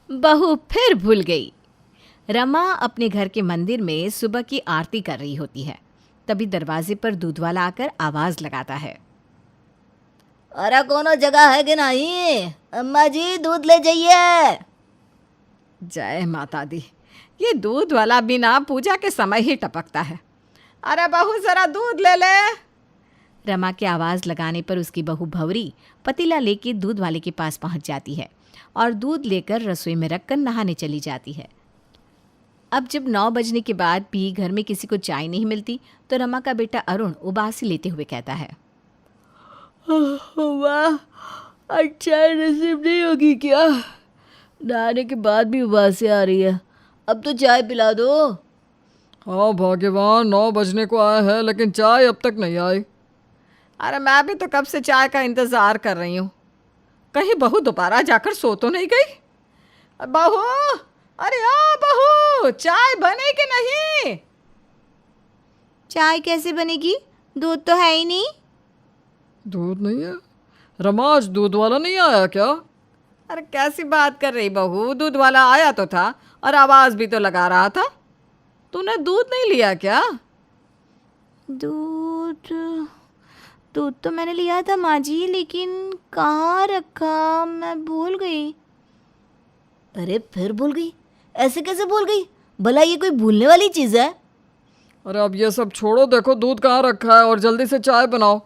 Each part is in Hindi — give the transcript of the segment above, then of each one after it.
बहू फिर भूल गई। रमा अपने घर के मंदिर में सुबह की आरती कर रही होती है। तभी दरवाजे पर दूध वाला आकर आवाज लगाता है। अरे कोनो जगह है कि नहीं? अम्मा जी दूध ले जाइए। जय माता दी। ये दूध वाला बिना पूजा के समय ही टपकता है। अरे बहू जरा दूध ले ले। रमा की आवाज लगाने पर उसकी बहू भवरी पतीला लेके दूध वाले के पास पहुंच जाती है और दूध लेकर रसोई में रखकर नहाने चली जाती है। अब जब 9 बजने के बाद भी घर में किसी को चाय नहीं मिलती तो रमा का बेटा अरुण उबासी लेते हुए कहता है, वाह, आज चाय नसीब नहीं होगी क्या? नहाने के बाद भी उबासी आ रही है। अब तो चाय पिला दो। हाँ भाग्यवान, 9 बजने को आया है लेकिन चाय अब तक नहीं आई। अरे मैं भी तो कब से चाय का इंतजार कर रही हूँ। कहीं बहू दोबारा जाकर सो तो नहीं गई? बहू, अरे ओ बहू, चाय बने कि नहीं? चाय कैसे बनेगी? दूध तो है ही नहीं। दूध नहीं है? रमा, आज दूध वाला नहीं आया क्या? अरे कैसी बात कर रही बहू, दूध वाला आया तो था और आवाज भी तो लगा रहा था। तूने दूध नहीं लिया क्या? दूध दूध तो मैंने लिया था माँ जी, लेकिन कहाँ रखा मैं भूल गई। अरे फिर भूल गई? ऐसे कैसे भूल गई? भला ये कोई भूलने वाली चीज़ है? अरे अब ये सब छोड़ो, देखो दूध कहाँ रखा है और जल्दी से चाय बनाओ।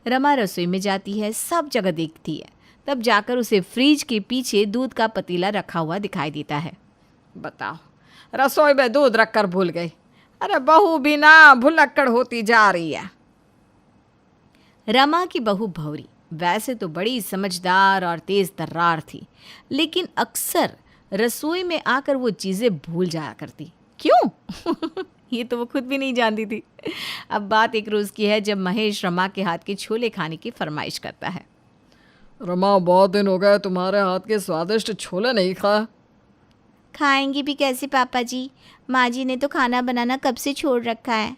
रमा रसोई में जाती है, सब जगह देखती है। तब जाकर उसे फ्रिज के पीछे दूध का पतीला रखा हुआ दिखाई देता है। बताओ, रसोई में दूध रखकर भूल गई। अरे बहू भी ना भुलक्कड़ होती जा रही है। रमा की बहू भौरी वैसे तो बड़ी समझदार और तेज तर्रार थी, लेकिन अक्सर रसोई में आकर वो चीज़ें भूल जाया करती। क्यों? ये तो वो खुद भी नहीं जानती थी। अब बात एक रोज़ की है जब महेश रमा के हाथ के छोले खाने की फरमाइश करता है। रमा, बहुत दिन हो गए तुम्हारे हाथ के स्वादिष्ट छोले नहीं खाए। खाएंगे भी कैसे पापा जी? माँ जी ने तो खाना बनाना कब से छोड़ रखा है।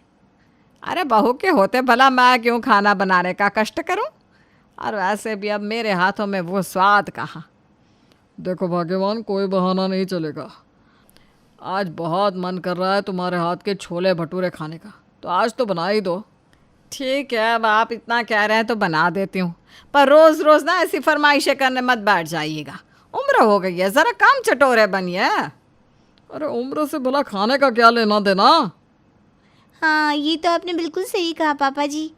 अरे बहू के होते भला मैं क्यों खाना बनाने का कष्ट करूं? और वैसे भी अब मेरे हाथों में वो स्वाद कहाँ। देखो भाग्यवान, कोई बहाना नहीं चलेगा। आज बहुत मन कर रहा है तुम्हारे हाथ के छोले भटूरे खाने का, तो आज तो बना ही दो। ठीक है, अब आप इतना कह रहे हैं तो बना देती हूँ, पर रोज़ रोज़ ना ऐसी फरमाइशें करने मत बैठ जाइएगा। उम्र हो गई है, ज़रा कम चटोरे बनिए। अरे उम्र से भला खाने का क्या लेना देना? हाँ, ये तो आपने बिल्कुल सही कहा पापा जी।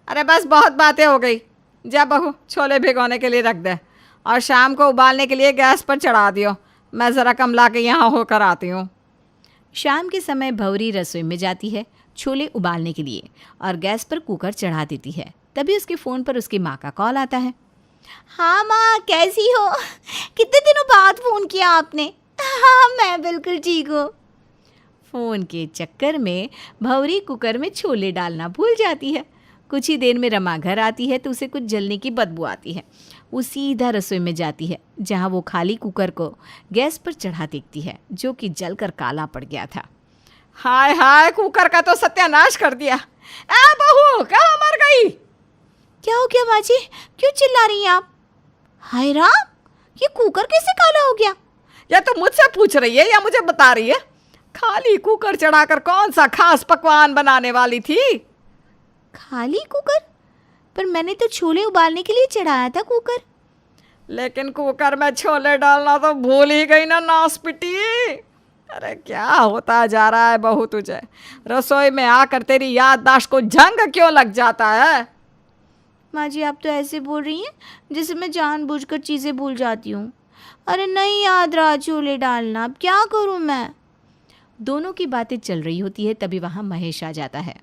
अरे बस बहुत बातें हो गई। जा बहू, छोले भिगोने के लिए रख दे और शाम को उबालने के लिए गैस पर चढ़ा दियो। मैं ज़रा कमला के यहाँ होकर आती हूँ। शाम के समय भौरी रसोई में जाती है छोले उबालने के लिए और गैस पर कुकर चढ़ा देती है। तभी उसके फ़ोन पर उसकी माँ का कॉल आता है। हाँ माँ, कैसी हो? कितने दिनों बाद फ़ोन किया आपने। हाँ, मैं बिल्कुल ठीक हूँ। फ़ोन के चक्कर में भौरी कुकर में छोले डालना भूल जाती है। कुछ ही देर में रमा घर आती है तो उसे कुछ जलने की बदबू आती है। वो सीधा रसोई में जाती है जहाँ वो खाली कुकर को गैस पर चढ़ा देखती है, जो कि जलकर काला पड़ गया था। हाय हाय, कुकर का तो सत्यानाश कर दिया। ए बहू, कहाँ मर गई? क्या हो गया माँ जी? क्यों चिल्ला रही हैं आप? हाय राम, ये कुकर कैसे काला हो गया? या तो मुझसे पूछ रही है या मुझे बता रही है? खाली कुकर चढ़ाकर कौन सा खास पकवान बनाने वाली थी? खाली कुकर? पर मैंने तो छोले उबालने के लिए चढ़ाया था कुकर। लेकिन कुकर में छोले डालना तो भूल ही गई ना नासपिटी। अरे क्या होता जा रहा है बहू तुझे? रसोई में आकर तेरी याददाश्त को जंग क्यों लग जाता है? माँ जी, आप तो ऐसे बोल रही हैं जैसे मैं जानबूझकर चीज़ें भूल जाती हूँ। अरे नहीं याद रहा छोले डालना, अब क्या करूँ मैं? दोनों की बातें चल रही होती है, तभी वहाँ महेश आ जाता है।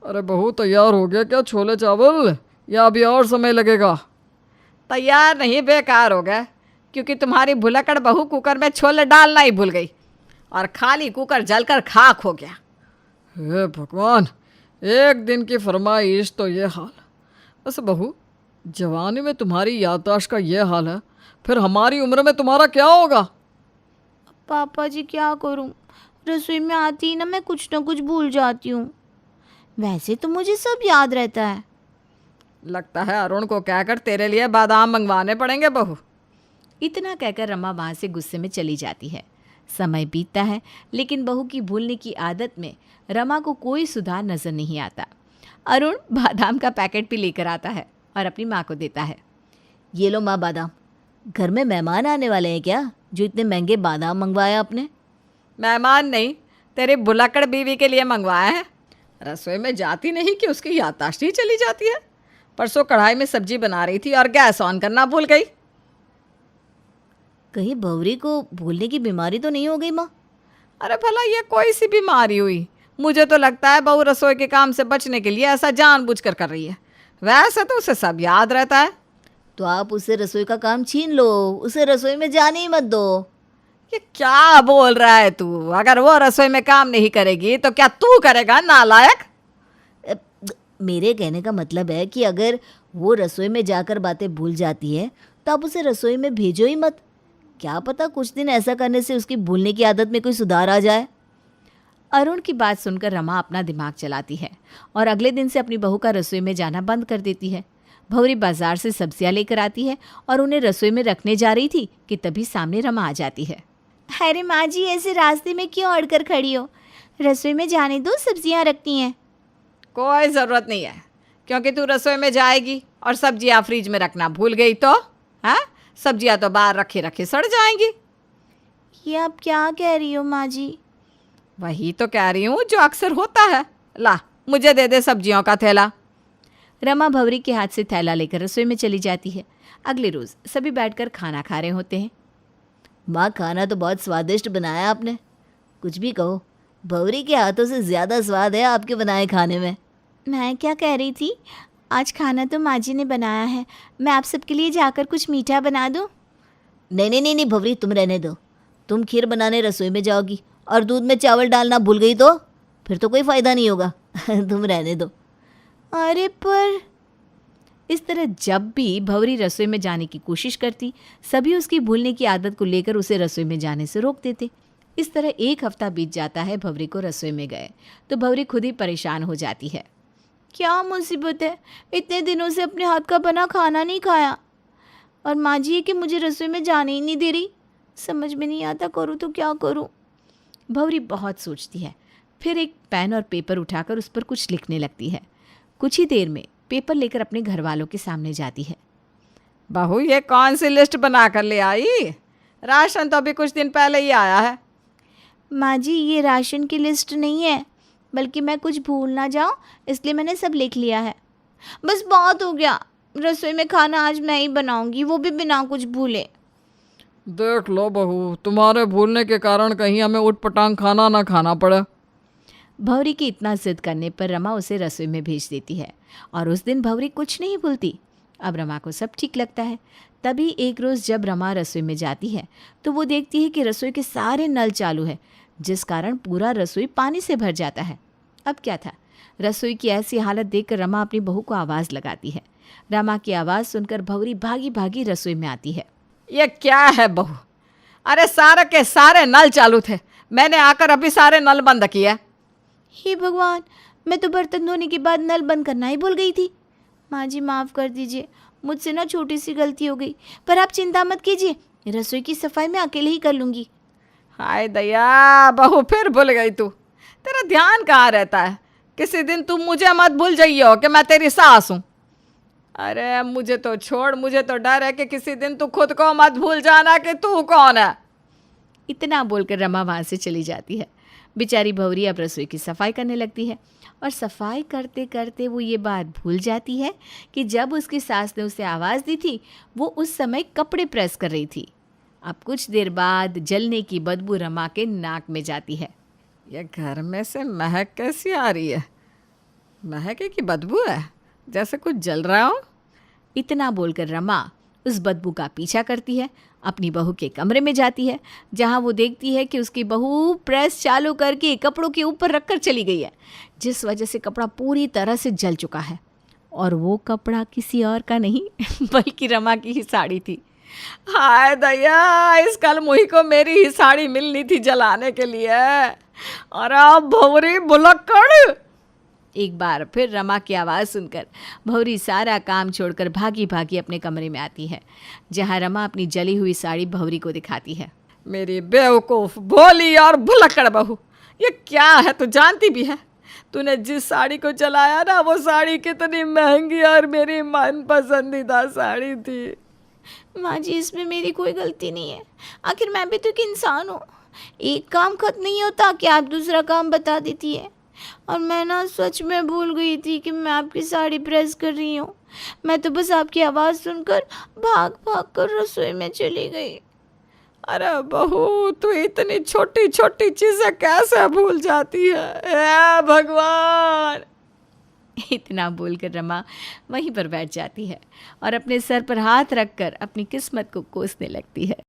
अरे बहू, तैयार हो गया क्या छोले चावल, या अभी और समय लगेगा? तैयार नहीं, बेकार हो गए, क्योंकि तुम्हारी भुलक्कड़ बहू कुकर में छोले डालना ही भूल गई और खाली कुकर जलकर खाक हो गया। हे भगवान, एक दिन की फरमाइश तो ये हाल। बस बहू, जवानी में तुम्हारी याददाश्त का ये हाल है, फिर हमारी उम्र में तुम्हारा क्या होगा? पापा जी क्या करूँ, रसोई में आती ही ना मैं कुछ ना कुछ भूल जाती हूँ। वैसे तो मुझे सब याद रहता है। लगता है अरुण को कहकर तेरे लिए बादाम मंगवाने पड़ेंगे बहू। इतना कहकर रमा वहाँ से गुस्से में चली जाती है। समय बीतता है, लेकिन बहू की भूलने की आदत में रमा को कोई सुधार नजर नहीं आता। अरुण बादाम का पैकेट भी लेकर आता है और अपनी माँ को देता है। ये लो माँ बादाम। घर में मेहमान आने वाले हैं क्या, जो इतने महंगे बादाम मंगवाया आपने? मेहमान नहीं, तेरी भुलक्कड़ बीवी के लिए मंगवाया है। रसोई में जाती नहीं कि उसकी याददाश्त ही चली जाती है। परसों कढ़ाई में सब्जी बना रही थी और गैस ऑन करना भूल गई। कहीं भौरी को भूलने की बीमारी तो नहीं हो गई माँ? अरे भला ये कोई सी बीमारी हुई? मुझे तो लगता है बहू रसोई के काम से बचने के लिए ऐसा जानबूझकर कर रही है। वैसे तो उसे सब याद रहता है। तो आप उससे रसोई का काम छीन लो, उसे रसोई में जाने ही मत दो। ये क्या बोल रहा है तू? अगर वो रसोई में काम नहीं करेगी तो क्या तू करेगा, नालायक? मेरे कहने का मतलब है कि अगर वो रसोई में जाकर बातें भूल जाती है तो आप उसे रसोई में भेजो ही मत। क्या पता कुछ दिन ऐसा करने से उसकी भूलने की आदत में कोई सुधार आ जाए। अरुण की बात सुनकर रमा अपना दिमाग चलाती है और अगले दिन से अपनी बहू का रसोई में जाना बंद कर देती है। भौरी बाजार से सब्जियां लेकर आती है और उन्हें रसोई में रखने जा रही थी कि तभी सामने रमा आ जाती है। अरे माँ जी, ऐसे रास्ते में क्यों अड़कर खड़ी हो? रसोई में जाने दो, सब्जियां रखती हैं। कोई ज़रूरत नहीं है, क्योंकि तू रसोई में जाएगी और सब्जियां फ्रिज में रखना भूल गई तो हाँ, सब्जियां तो बाहर रखे रखे सड़ जाएंगी। ये आप क्या कह रही हो माँ जी? वही तो कह रही हूँ जो अक्सर होता है। ला, मुझे दे दे सब्जियों का थैला। रमा भौरी के हाथ से थैला लेकर रसोई में चली जाती है। अगले रोज सभी बैठकर खाना खा रहे होते हैं। माँ, खाना तो बहुत स्वादिष्ट बनाया आपने। कुछ भी कहो, भौरी के हाथों से ज़्यादा स्वाद है आपके बनाए खाने में। मैं क्या कह रही थी, आज खाना तो माँ जी ने बनाया है, मैं आप सबके लिए जाकर कुछ मीठा बना दूँ? नहीं नहीं नहीं नहीं भौरी, तुम रहने दो। तुम खीर बनाने रसोई में जाओगी और दूध में चावल डालना भूल गई तो फिर तो कोई फ़ायदा नहीं होगा। तुम रहने दो। अरे पर इस तरह जब भी भौरी रसोई में जाने की कोशिश करती, सभी उसकी भूलने की आदत को लेकर उसे रसोई में जाने से रोक देते। इस तरह एक हफ्ता बीत जाता है। भौरी को रसोई में गए तो भौरी खुद ही परेशान हो जाती है। क्या मुसीबत है, इतने दिनों से अपने हाथ का बना खाना नहीं खाया और माँ जी है कि मुझे रसोई में जाने ही नहीं दे रही। समझ में नहीं आता, करूँ तो क्या करूँ? भौरी बहुत सोचती है, फिर एक पेन और पेपर उठाकर उस पर कुछ लिखने लगती है। कुछ ही देर में पेपर लेकर अपने घर वालों के सामने जाती है। बहू, ये कौन सी लिस्ट बना कर ले आई? राशन तो अभी कुछ दिन पहले ही आया है। माँ जी, ये राशन की लिस्ट नहीं है, बल्कि मैं कुछ भूल ना जाऊँ इसलिए मैंने सब लिख लिया है। बस बहुत हो गया, रसोई में खाना आज मैं ही बनाऊंगी, वो भी बिना कुछ भूले। देख लो बहू, तुम्हारे भूलने के कारण कहीं हमें उटपटांग खाना ना खाना पड़े। भौरी की इतना जिद करने पर रमा उसे रसोई में भेज देती है और उस दिन भौरी कुछ नहीं भूलती। अब रमा को सब ठीक लगता है। तभी एक रोज़ जब रमा रसोई में जाती है तो वो देखती है कि रसोई के सारे नल चालू है, जिस कारण पूरा रसोई पानी से भर जाता है। अब क्या था, रसोई की ऐसी हालत देखकर रमा अपनी बहू को आवाज़ लगाती है। रमा की आवाज़ सुनकर भौरी भागी भागी रसोई में आती है। ये क्या है बहू? अरे सारे के सारे नल चालू थे, मैंने आकर अभी सारे नल बंद किए। हे भगवान, मैं तो बर्तन धोने के बाद नल बंद करना ही भूल गई थी। माँ जी माफ़ कर दीजिए, मुझसे ना छोटी सी गलती हो गई, पर आप चिंता मत कीजिए, रसोई की सफाई मैं अकेले ही कर लूँगी। हाय दया बहू, फिर भूल गई तू। तेरा ध्यान कहाँ रहता है? किसी दिन तुम मुझे मत भूल जाइयो कि मैं तेरी सास हूँ। अरे मुझे तो छोड़, मुझे तो डर है कि किसी दिन तू खुद को मत भूल जाना कि तू कौन है। इतना बोलकर रमा वहाँ से चली जाती है। बेचारी भौरी अब रसोई की सफाई करने लगती है और सफाई करते करते वो ये बात भूल जाती है कि जब उसकी सास ने उसे आवाज़ दी थी वो उस समय कपड़े प्रेस कर रही थी। अब कुछ देर बाद जलने की बदबू रमा के नाक में जाती है। ये घर में से महक कैसी आ रही है? महक की बदबू है, जैसे कुछ जल रहा हो। इतना बोलकर रमा उस बदबू का पीछा करती है, अपनी बहू के कमरे में जाती है, जहां वो देखती है कि उसकी बहू प्रेस चालू करके कपड़ों के ऊपर रखकर चली गई है, जिस वजह से कपड़ा पूरी तरह से जल चुका है। और वो कपड़ा किसी और का नहीं बल्कि रमा की ही साड़ी थी। हाय दया, इस कल मुही को मेरी ही साड़ी मिलनी थी जलाने के लिए। अरे भौरी भुलक्कड़, एक बार फिर रमा की आवाज़ सुनकर भौरी सारा काम छोड़कर भागी भागी अपने कमरे में आती है, जहाँ रमा अपनी जली हुई साड़ी भौरी को दिखाती है। मेरी बेवकूफ़ भोली और भुलक्कड़ बहू, ये क्या है? तू जानती भी है तूने जिस साड़ी को जलाया ना, वो साड़ी कितनी महंगी और मेरी मन पसंदीदा साड़ी थी। माँ जी, इसमें मेरी कोई गलती नहीं है। आखिर मैं भी तो एक इंसान हूँ। एक काम खत्म नहीं होता कि आप दूसरा काम बता देती है। और मैं ना सच में भूल गई थी कि मैं आपकी साड़ी प्रेस कर रही हूँ। मैं तो बस आपकी आवाज़ सुनकर भाग भाग कर रसोई में चली गई। अरे बहू, तू इतनी छोटी छोटी चीज़ें कैसे भूल जाती है? हे भगवान! इतना बोलकर रमा वहीं पर बैठ जाती है और अपने सर पर हाथ रखकर अपनी किस्मत को कोसने लगती है।